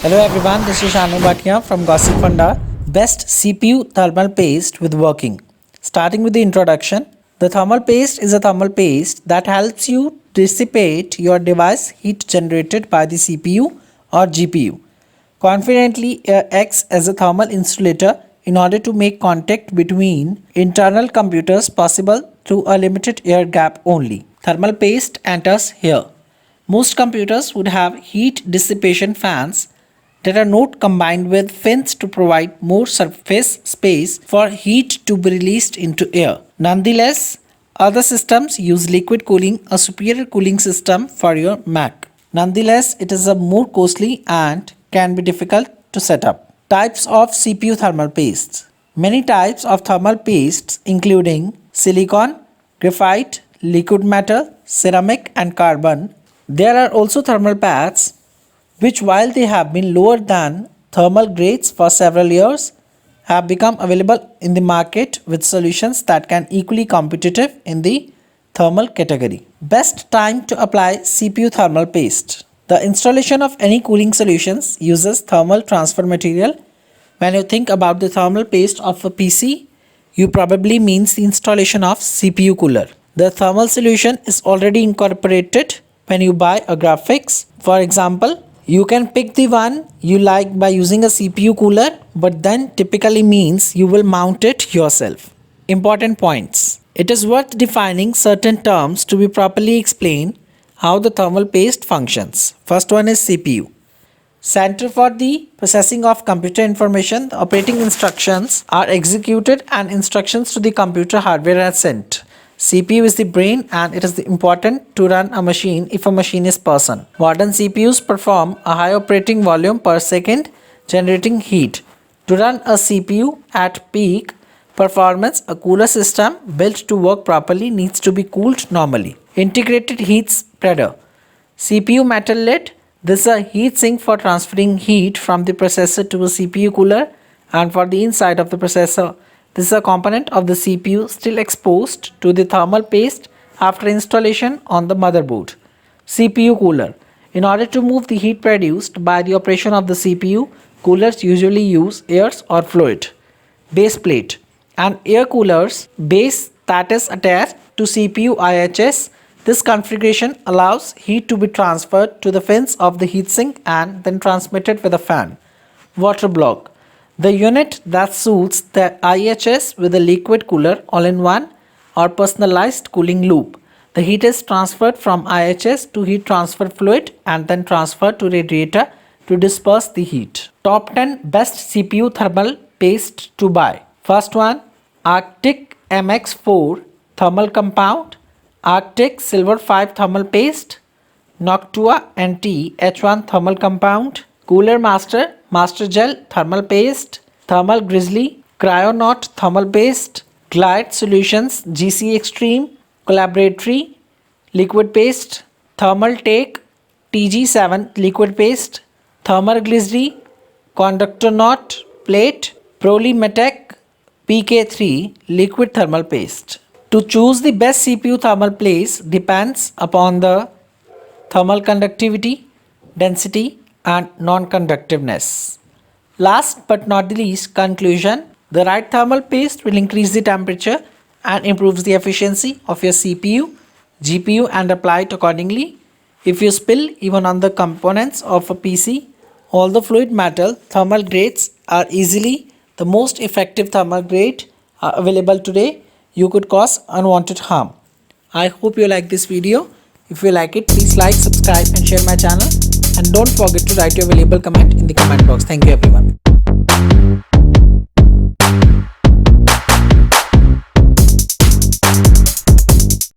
Hello everyone, this is Shanu Bhatia from Gossip Funda. Best CPU thermal paste with working. Starting with the introduction, the thermal paste is a thermal paste that helps you dissipate your device heat generated by the CPU or GPU. Confidently, it acts as a thermal insulator in order to make contact between internal computers possible through a limited air gap only. Thermal paste enters here. Most computers would have heat dissipation fans that are not combined with fins to provide more surface space for heat to be released into air. Nonetheless, other systems use liquid cooling, a superior cooling system for your Mac. Nonetheless, it is a more costly and can be difficult to set up. Types of CPU thermal pastes. Many types of thermal pastes including silicon, graphite, liquid metal, ceramic and carbon. There are also thermal pads which, while they have been lower than thermal grades for several years, have become available in the market with solutions that can equally competitive in the thermal category. Best time to apply CPU thermal paste. The installation of any cooling solutions uses thermal transfer material. When you think about the thermal paste of a PC, you probably means the installation of CPU cooler. The thermal solution is already incorporated when you buy a graphics. For example, you can pick the one you like by using a CPU cooler, but then typically means you will mount it yourself. Important points. It is worth defining certain terms to be properly explained how the thermal paste functions. First one is CPU. Center for the processing of computer information. The operating instructions are executed and instructions to the computer hardware are sent. CPU is the brain and it is important to run a machine if a machine is person. Modern CPUs perform a high operating volume per second, generating heat. To run a CPU at peak performance, a cooler system built to work properly needs to be cooled normally. Integrated heat spreader. CPU metal lid. This is a heat sink for transferring heat from the processor to a CPU cooler and for the inside of the processor. This is a component of the CPU still exposed to the thermal paste after installation on the motherboard. CPU cooler. In order to move the heat produced by the operation of the CPU, coolers usually use air or fluid. Base plate. An air cooler's base that is attached to CPU IHS. This configuration allows heat to be transferred to the fins of the heatsink and then transmitted with a fan. Water block. The unit that suits the IHS with a liquid cooler all-in-one or personalized cooling loop. The heat is transferred from IHS to heat transfer fluid and then transferred to radiator to disperse the heat. Top 10 best CPU thermal paste to buy. First one, Arctic MX4 thermal compound, Arctic Silver 5 thermal paste, Noctua NT H1 thermal compound, Cooler Master Master Gel thermal paste, Thermal Grizzly Cryonaut thermal paste, Glide Solutions GC Extreme Collaboratory liquid paste, Thermal Take TG7 liquid paste, Thermal Grizzly Conductor Knot plate, Polymetec PK3 liquid thermal paste. To choose the best CPU thermal paste depends upon the thermal conductivity, density and non-conductiveness. Last but not the least, conclusion. The right thermal paste will increase the temperature and improves the efficiency of your CPU, GPU and apply it accordingly. If you spill even on the components of a PC, all the fluid metal thermal grades are easily the most effective thermal grade available today. You could cause unwanted harm. I hope you like this video. If you like it, please like, subscribe and share my channel. And don't forget to write your valuable comment in the comment box. Thank you everyone.